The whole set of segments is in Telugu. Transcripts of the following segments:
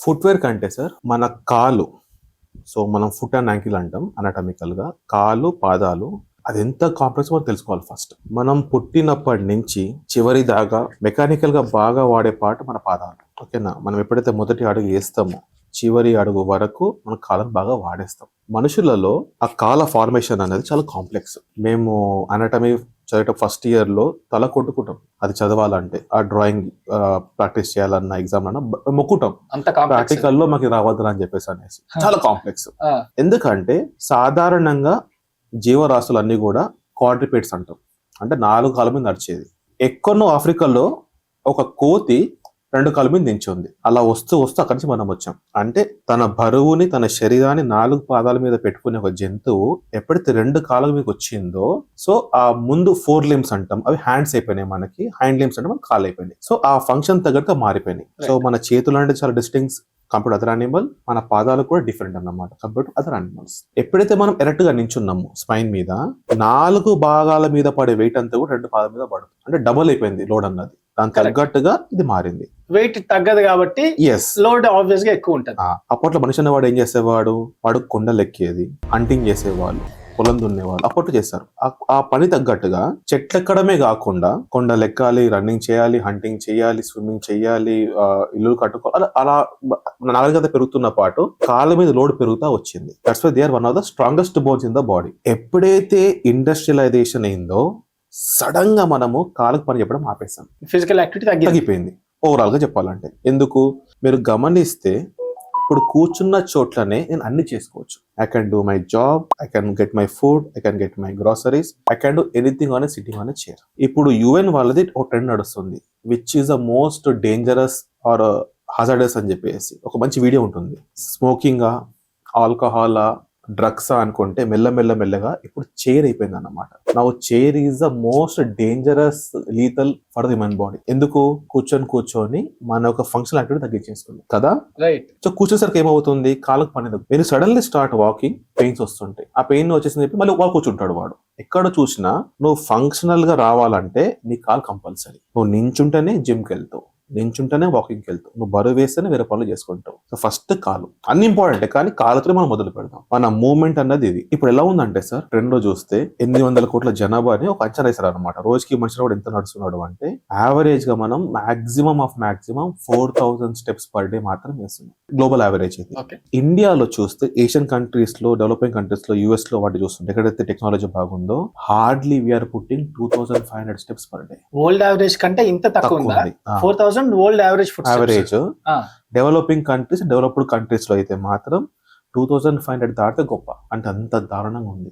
ఫుట్‌వేర్ కంటే సార్ మన కాలు, సో మనం ఫుట్ అండ్ యాంకిల్ అంటాం అనటామికల్‌గా. కాలు, పాదాలు అదెంత కాంప్లెక్సో మనం తెలుసుకోవాలి ఫస్ట్. మనం పుట్టినప్పటి నుంచి చివరి దాకా మెకానికల్‌గా బాగా వాడే పార్ట్ మన పాదాలు. ఓకేనా? మనం ఎప్పుడైతే మొదటి అడుగు ఏస్తామో, చివరి అడుగు వరకు మన కాళ్ళని బాగా వాడేస్తాం. మనుషులలో ఆ కాళ్ళ ఫార్మేషన్ అనేది చాలా కాంప్లెక్స్. మేము అనటమీ చదివేట ఫస్ట్ ఇయర్‌లో తల కొట్టుకుంటాం. అది చదవాలంటే. ఆ డ్రాయింగ్ ప్రాక్టీస్ చేయాలన్న ఎగ్జామ్‌లన్నా మొక్కుటాం. అంత కాంప్లెక్స్. ప్రాక్టికల్‌లో మాకు రావద్దురా అని చెప్పేసి అనేసి. చాలా కాంప్లెక్స్. ఆ, ఎందుకంటే సాధారణంగా జీవరాశులన్నీ కూడా క్వాడ్రిపేట్స్ అంటాం. అంటే 4 కాళ్ళ మీద నడిచేది. ఎక్కడో ఆఫ్రికాలో ఒక కోతి 2 కాళ్ళ మీద నించుంది. అలా వస్తూ అక్కడి నుంచి మనం వచ్చాం. అంటే తన బరువుని, తన శరీరాన్ని 4 పాదాల మీద పెట్టుకునే ఒక జంతువు ఎప్పుడైతే 2 కాళ్ళ మీదకి వచ్చిందో, సో ఆ ముందు 4 లింబ్స్ అంటాం, అవి హ్యాండ్స్ అయిపోయినాయి మనకి. హ్యాండ్ లింబ్స్ అంటే మనకి కాళ్ళు అయిపోయినాయి. సో ఆ ఫంక్షన్ తగ్గట్టుగా మారిపోయినాయి. సో మన చేతులు అంటే చాలా డిస్టింక్ట్స్ కంపేర్డ్ అదర్ యానిమల్, మన పాదాలు కూడా డిఫరెంట్ అన్నమాట కంపేర్డ్ అదర్ యానిమల్స్. ఎప్పుడైతే మనం ఎరెక్ట్ గా నించున్నాము స్పైన్ మీద, 4 భాగాల మీద పడే వెయిట్ అంతా కూడా 2 పాదాల మీద పడుతుంది. అంటే డబుల్ అయిపోయింది లోడ్ అన్నది. దాని తగ్గట్టుగా ఇది మారింది. వెయిట్ తగ్గదు కాబట్టి ఎస్, లోడ్ ఆబ్వియస్ గా ఎక్కువ ఉంటుంది. అప్పట్లో మనిషి అన్నవాడు ఏం చేసేవాడు? వాడు కొండలు ఎక్కేది, హంటింగ్ చేసేవాళ్ళు, పొలం దున్నేవాళ్ళు అప్పట్లో చేస్తారు. ఆ పని తగ్గట్టుగా చెట్లు ఎక్కడమే కాకుండా కొండలు ఎక్కాలి, రన్నింగ్ చేయాలి, హంటింగ్ చేయాలి, స్విమ్మింగ్ చేయాలి, ఇల్లు కట్టుకోవాలి. అలా నాగరికత పెరుగుతున్న పాటు కాళ్ళ మీద లోడ్ పెరుగుతా వచ్చింది. That's why they are one of the strongest bones in the body. ఎప్పుడైతే ఇండస్ట్రియలైజేషన్ అయిందో సడన్ గా మనము కాళ్ళకు పని చెప్పడం ఆపేసాం. ఫిజికల్ యాక్టివిటీ తగ్గిపోయింది ఓవరాల్ గా చెప్పాలంటే. ఎందుకు? మీరు గమనిస్తే ఇప్పుడు కూర్చున్న చోట్లనే నేను అన్ని చేసుకోవచ్చు. I can do my job, I can get my food, I can get my groceries, I can do anything on sitting on chair. ఇప్పుడు యుఎన్ వాళ్ళది ఒక ట్రెండ్ నడుస్తుంది, which is the most dangerous or hazardous అని చెప్పేసి ఒక మంచి వీడియో ఉంటుంది. స్మోకింగా, ఆల్కహాలా, డ్రగ్స్ అనుకుంటే మెల్లగా ఇప్పుడు చైర్ అయిపోయింది అన్నమాట. Now chair is the most dangerous lethal for the human body. ఎందుకు? కూర్చొని మన యొక్క ఫంక్షనల్ యాక్టివిటీ తగ్గించేస్తుంది కదా. రైట్. సో కూర్చోసరికి ఏమవుతుంది? కాళ్ళకు పని. మీరు సడన్లీ స్టార్ట్ వాకింగ్, పెయిన్స్ వస్తుంటాయి. ఆ పెయిన్ వచ్చేసింది చెప్పి మళ్ళీ వాడు కూర్చుంటాడు. వాడు ఎక్కడ చూసినా నువ్వు ఫంక్షనల్ గా రావాలంటే నీ కాలు కంపల్సరీ. నువ్వు నించుంటేనే జిమ్కి వెళ్తావు, నించుంటేనే వాకింగ్కి వెళ్తావు, నువ్వు బరువు వేస్తేనే వేరే పనులు చేసుకుంటావు. సో ఫస్ట్ కాలు అన్ని ఇంపార్టెంట్, కానీ కాలుతో మనం మొదలు పెడతాం. మన మూవ్మెంట్ అన్నది ఇది. ఇప్పుడు ఎలా ఉందంటే సార్, ట్రెండ్ లో చూస్తే 800 కోట్ల జనాభా అని ఒక అంచనా వేశారు అనమాట. రోజుకి మనిషి కూడా ఎంత నడుస్తున్నాడు అంటే యావరేజ్ గా మనం మాక్సిమం 4000 స్టెప్స్ పర్ డే మాత్రం వేస్తున్నాం. గ్లోబల్ యావరేజ్ ఇది. ఇండియాలో చూస్తే ఏషియన్ కంట్రీస్ లో, డెవలపింగ్ కంట్రీస్ లో, యూఎస్ లో వాటి చూస్తుంటే ఎక్కడైతే టెక్నాలజీ బాగుందో hardly we're putting 2500 steps per day. World average కంటే ఇంత తక్కువ ఉందా? 4000 world average foot average. Developing countries, developed countries లో అయితే మాత్రం 2500 దాటితే గొప్ప. అంటే అంత దారుణంగా ఉంది.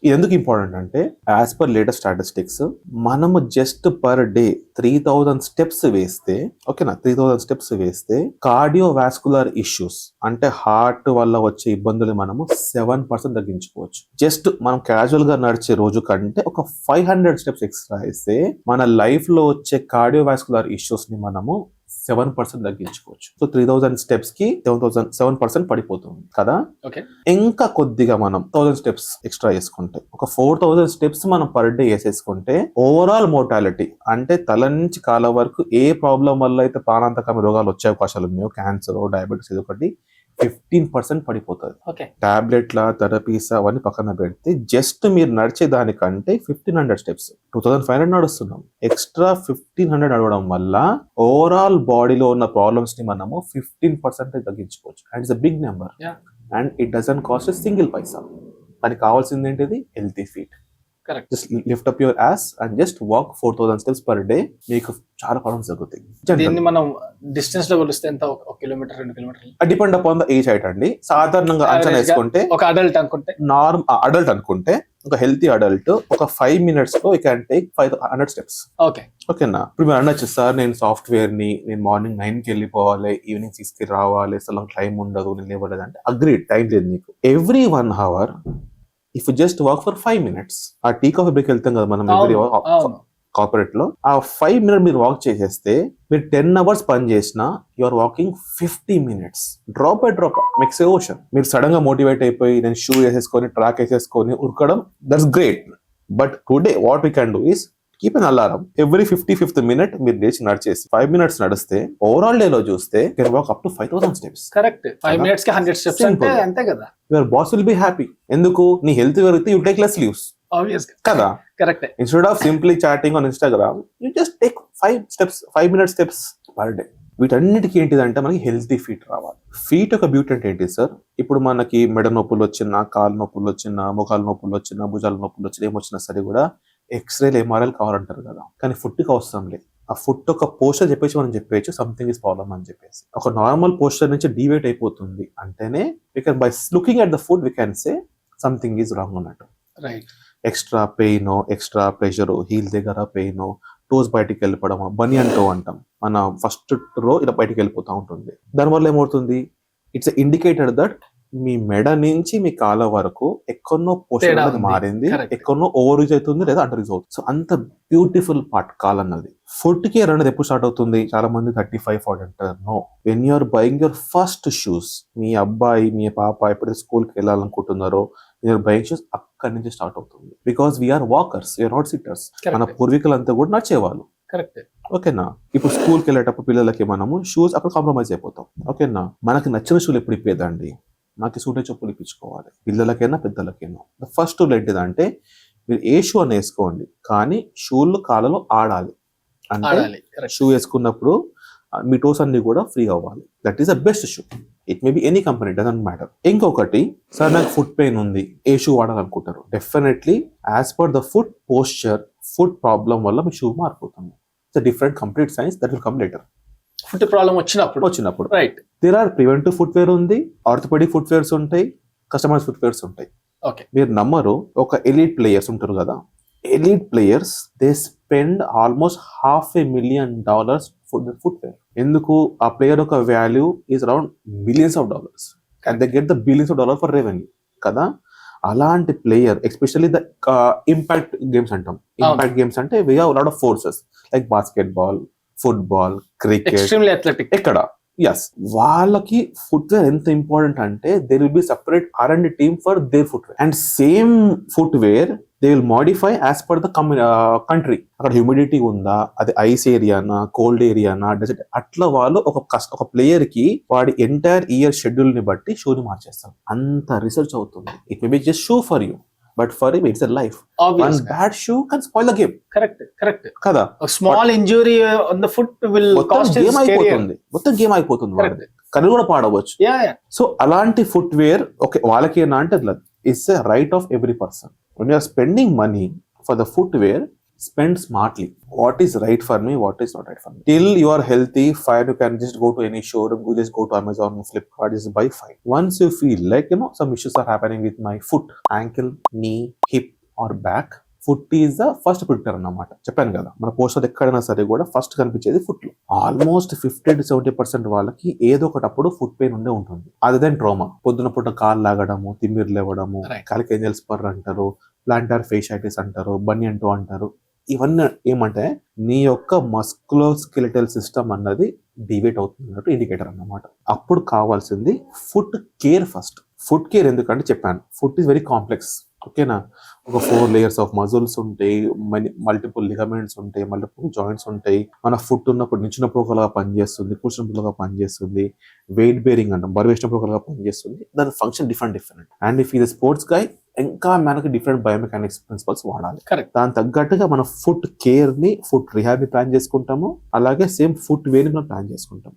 ఇది ఎందుకు ఇంపార్టెంట్ అంటే, యాజ్ పర్ లేటెస్ట్ స్టాటిస్టిక్స్ మనము జస్ట్ పర్ డే 3000 స్టెప్స్ వేస్తే, ఓకేనా, 3000 స్టెప్స్ వేస్తే కార్డియోవాస్కులర్ ఇష్యూస్ అంటే హార్ట్ వల్ల వచ్చే ఇబ్బందులు మనము 7% తగ్గించుకోవచ్చు. జస్ట్ మనం క్యాజువల్ గా నడిచే రోజు కంటే ఒక 500 స్టెప్స్ ఎక్స్ట్రా వేస్తే మన లైఫ్ లో వచ్చే కార్డియోవాస్కులర్ ఇష్యూస్ ని మనము 7% తగ్గించుకోవచ్చు. సో 3000 స్టెప్స్ కి 7% పడిపోతుంది కదా. ఇంకా కొద్దిగా మనం 1000 స్టెప్స్ ఎక్స్ట్రా వేసుకుంటే, ఒక 4000 స్టెప్స్ మనం పర్ డే వేసేసుకుంటే ఓవరాల్ మోర్టాలిటీ అంటే తల నుంచి కాళ్ళ వరకు ఏ ప్రాబ్లం వల్ల అయితే ప్రాణాంతకమైన రోగాలు వచ్చే అవకాశాలు ఉన్నాయో, క్యాన్సర్, డయాబెటీస్, ఇది ఒకటి 15% పడిపోతుంది. టాబ్లెట్ల, థెరపీస్ అవన్నీ పక్కన పెడితే జస్ట్ మీరు నడిచే దానికంటే 1500 స్టెప్స్, 2500 నడుస్తున్నాం. ఎక్స్ట్రా 1500 నడవడం వల్ల ఓవరాల్ బాడీలో ఉన్న ప్రాబ్లమ్స్ ని మనము 15% తగ్గించుకోవచ్చు. And it's a big number and it doesn't cost single paisa. దానికి కావాల్సింది ఏంటిది? Healthy feet. Just lift up your ass and just walk 4000 steps per day. మీకు చాలా ప్రాబ్లమ్స్ జరుగుతాయి. దీన్ని మనం డిస్టెన్స్ లో కొలిస్తే ఎంత? 1 కిలోమీటర్, 2 కిలోమీటర్లు? Depend upon the age height అండి. సాధారణంగా అంచనా వేసుకుంటే ఒక అడల్ట్ అనుకుంటే, అడల్ట్ అనుకుంటే, ఒక హెల్తీ అడల్ట్ ఒక 5 minutes లో యూ క్యాన్ టేక్ 500 స్టెప్స్. ఓకేనా? ఇప్పుడు మీరు అనొచ్చు, సార్ నేను సాఫ్ట్వేర్ ని, నేను మార్నింగ్ 9కి వెళ్ళిపోవాలి, ఈవినింగ్ 6కి రావాలి, అసలు టైం ఉండదు, నేను లేవలేదు అంటే అగ్రీడ్, టైం లేదు మీకు. Every 1 hour if you just walk for 5 minutes, ఆ టీ కాఫీ బ్రేక్ వెళ్తాం కదా మనం ఎవ్రీ కార్పొరేట్ లో, ఆ 5 minutes మీరు వాక్ చేసేస్తే మీరు 10 hours పని చేసినా you are walking 50 minutes. Drop by drop makes a ocean. మీరు సడన్ గా మోటివేట్ అయిపోయి నేను షూ వేసేసుకొని, ట్రాక్ వేసేసుకొని ఉరకడం, that's great. But today what we can do is keep an alarm every 55th minute మీరు లేచి నడిచేసి 5 minutes నడిస్తే ఓవరాల్ డే లో చూస్తే can walk up to 5,000 steps. Correct 5 minutes కి 100 steps అంటే అంతే కదా. Your boss will be happy. ఎందుకు? నీ హెల్త్ పెరిగితే you take less leaves obvious కదా. Correct. Instead of simply chatting on Instagram you just take 5 minute steps per day. వీటన్నిటికీ ఏంటిదంటే మనకి హెల్తీ ఫీట్ రావాలి. ఫీట్ యొక్క బ్యూటీ అంటే ఏంటి సార్? ఇప్పుడు మనకి మెడ నొప్పులు వచ్చినా, కాలు నొప్పులు వచ్చినా, ముఖాల నొప్పులు వచ్చినా, భుజాల నొప్పులు వచ్చినా, ఏమొచ్చినా సరే కూడా ఎక్స్రేలు ఎంఆర్ఐలు కావాలంటారు కదా. కానీ ఫుడ్కి అవసరం లేదు. ఆ ఫుడ్ ఒక పోస్టర్ చెప్పేసి మనం చెప్పేయచ్చు సంథింగ్ ఇస్ ప్రాబ్లమ్ అని చెప్పేసి. ఒక నార్మల్ పోస్టర్ నుంచి డివేట్ అయిపోతుంది అంటేనే we can by looking at the food we can say something is wrong అన్నట్టు. Right. Extra pain, extra pressure, heel దగ్గర పెయిన్, టోస్ బయటికి వెళ్ళిపోవడం, బనియన్ టో అంటాం, మన ఫస్ట్ రో ఇలా బయటికి వెళ్ళిపోతూ ఉంటుంది. దానివల్ల ఏమవుతుంది? ఇట్స్ ఇండికేటెడ్ దట్ మీ మెడ నుంచి మీ కాళ్ళ వరకు ఎక్కడో పోస్టర్ అనేది మారింది, ఎక్కడో ఓవర్ యూజ్ అవుతుంది లేదా అండర్ యూజ్ అవుతుంది. సో అంత బ్యూటిఫుల్ పార్ట్ కాల్ అన్నది. ఫుడ్ కేర్ అనేది ఎప్పుడు స్టార్ట్ అవుతుంది? చాలా మంది 35-40 అంటారు. No, when you're buying your first shoes, మీ అబ్బాయి మీ పాప ఎప్పుడైతే స్కూల్కి వెళ్ళాలనుకుంటున్నారో యూఆర్ బయింగ్ షూస్ అక్కడి నుంచి స్టార్ట్ అవుతుంది. Because we're walkers, we're not sitters. మన పూర్వీకులంతా కూడా నడిచేవాళ్ళు. కరెక్ట్. ఓకేనా? ఇప్పుడు స్కూల్కి వెళ్ళేటప్పుడు పిల్లలకి మనము షూస్ అక్కడ కాంప్రమైజ్ అయిపోతాం. ఓకేనా? మనకి నచ్చిన షూలు ఎప్పుడు ఇప్పేదండి? మనకి సూటే చెప్పులు ఇప్పించుకోవాలి, పిల్లలకైనా పెద్దలకైనా. ద ఫస్ట్ రూల్ ఏంటిదంటే మీరు ఏ షూ అని వేసుకోండి, కానీ షూలు కాళ్ళలో ఆడాలి. అంటే షూ వేసుకున్నప్పుడు మీ టోస్ అన్ని కూడా ఫ్రీ అవ్వాలి. That is the best shoe. It may be any company, doesn't matter. ఇంకొకటి, సార్ నాకు ఫుట్ పెయిన్ ఉంది, ఏ షూ వాడాలనుకుంటారు? Definitely as per the foot posture, foot problem వల్ల మీ షూ మారిపోతుంది. It's different complete science that will come later. Foot problem వచ్చినప్పుడు right. There are preventive footwear ఉంది, ఆర్థోపెడిక్ ఫుట్వేర్స్ ఉంటాయి, కస్టమైజ్ ఫుట్వేర్స్ ఉంటాయి. ఓకే. మీరు నమ్మరు, ఒక ఎలీట్ ప్లేయర్స్ ఉంటారు కదా, elite players they spend almost $500,000 footwear. ఎందుకు? ఆ ప్లేయర్ యొక్క value is around $millions and they get the $billions for revenue కదా. అలాంటి player, especially the impact games అంటాం. ఇంపాక్ట్ గేమ్స్ అంటే we have lot of forces like basketball, football, cricket. ఎక్కడ ఎస్, వాళ్ళకి ఫుట్వేర్ ఎంత ఇంపార్టెంట్ అంటే there will be separate R&D team for their footwear. And same footwear they will modify as per the country. అక్కడ హ్యూమిడిటీ ఉందా, అది ఐస్ ఏరియానా, కోల్డ్ ఏరియానా, డెజర్ట్, అట్లా వాళ్ళు ఒక ప్లేయర్ కి వాడి ఎంటైర్ ఇయర్ షెడ్యూల్ ని బట్టి షూని మార్చేస్తారు. అంత రీసెర్చ్ అవుతుంది. It may be just shoe for you, but for him it's a life. One bad shoe can spoil the game. Correct kada. A small injury on the foot will cost his career. మొత్తం గేమ్ అయిపోతుంది. కళ్ళు కూడా పాడవచ్చు. సో అలాంటి ఫుట్వేర్ ఓకే వాళ్ళకి ఏనా అంటే it's a right of every person. when you are spending money for the footwear, spend smartly. What is right for me, what is not right for me. Till you are healthy, fine, you can just go to any showroom, you just go to Amazon, Flipkart, just buy, fine. Once you feel like some issues are happening with my foot, ankle, knee, hip or back, foot is the first predictor అన్నమాట. చెప్పాను కదా, మన పోస్టర్ ఎక్కడైనా సరే కూడా ఫస్ట్ కనిపించేది ఫుట్ లో. ఆల్మోస్ట్ 50-70% వాళ్ళకి ఏదో ఒకటప్పుడు ఫుట్ పెయిన్ ఉండే ఉంటుంది. అదే దాని ట్రోమా. పొద్దున పూట కాలు లాగడము, తిమ్మిర్లు లేవడము, కాలికి ఏంజల్ స్పర్ అంటారు, ప్లాంటార్ ఫేషైటిస్ అంటారు, బనియన్ టో అంటారు. ఇవన్నీ ఏమంటే నీ యొక్క మస్కులోస్కెలిటల్ సిస్టమ్ అన్నది డివేట్ అవుతున్నట్టు ఇండికేటర్ అన్నమాట. అప్పుడు కావాల్సింది foot care first. Foot care ఎందుకంటే చెప్పాను, ఫుట్ ఈస్ వెరీ కాంప్లెక్స్. ఓకేనా? ఒక 4 layers ఆఫ్ మజిల్స్ ఉంటాయి, మల్టిపుల్ లిగమెంట్స్ ఉంటాయి, మల్టిపుల్ జాయింట్స్ ఉంటాయి. మన ఫుట్ ఉన్నప్పుడు నిచ్చినప్పుడు ఒకలాగా పనిచేస్తుంది, కూర్చున్నప్పుడు ఒకలాగా పనిచేస్తుంది, వెయిట్ బేరింగ్ అంటాం, బరువు వేసినప్పుడు ఒకలాగా పనిచేస్తుంది. దాని ఫంక్షన్ డిఫరెంట్. అండ్ ఇఫ్ ఈ స్పోర్ట్స్ గై ఇంకా మనకి డిఫరెంట్ బయోమెకానిక్స్ ప్రిన్సిపల్స్ వాడాలి. దాని తగ్గట్టుగా మన ఫుట్ కేర్ ని, ఫుట్ రిహాబ్ ని ప్లాన్ చేసుకుంటాము. అలాగే సేమ్ ఫుట్ వేర్ ని మనం ప్లాన్ చేసుకుంటాం.